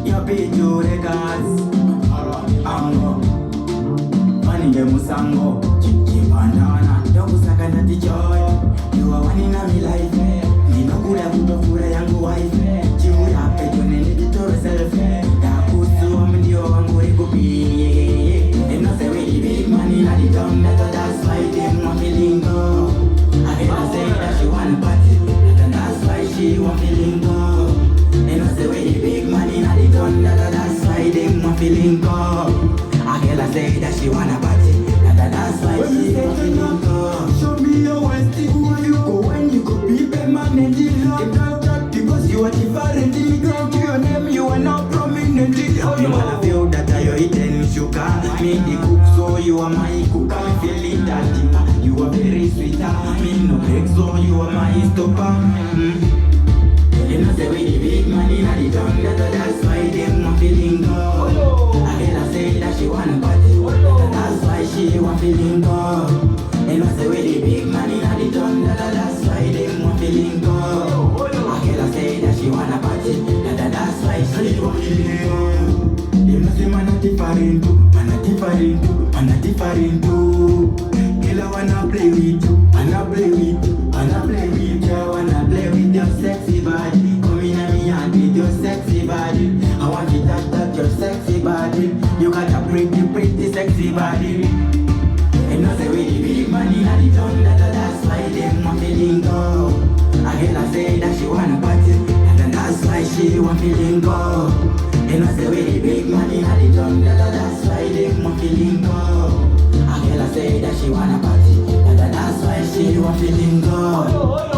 Your picture records Ango Manige musango Chichi bandana Dogu sakana tichoy You are one in a me life Ninokura kutofura yangu wife Chiura pecho nene ditoro self Dakusu amindio wangu ekupi They know say we the big man in the town That's why them want me lingo I hear her say that she wanna party And that's why she want me lingo They know say we the big man in the town That's why them want me lingo I hear her say that she wanna party That's why she want me lingo Show me your waist, where you go when you go be permanent because you are different immigrant to your name, you are not prominent. You wanna feel that you're eating sugar. Me the cook, so you are my cook. I'm feeling that deep. You are very sweet. Me no break, so you are my stopper. You know say we the big man in the town. That's why them want feeling go. I hear her say that she wanna party. That's why she want feeling go. You know say we the big man in the town. That's why them want feeling go. I hear her say that she wanna party. That's why she want feeling go. You know say man a different too. Man a different too. Man a different too. Girl I wanna play with you. Wanna play with you. Wanna play with you. Wanna play with your sexy body. Come in at me and with your sexy body. I want you to touch your sexy body. You got a pretty sexy body. And not say we the big man in the town. That's why them want me lingo. I hear her say that she wanna party. And that's why she want me lingo. And not say we the big man in the town. That's why them want me lingo. I hear her say that she wanna party. And that's why she want me lingo.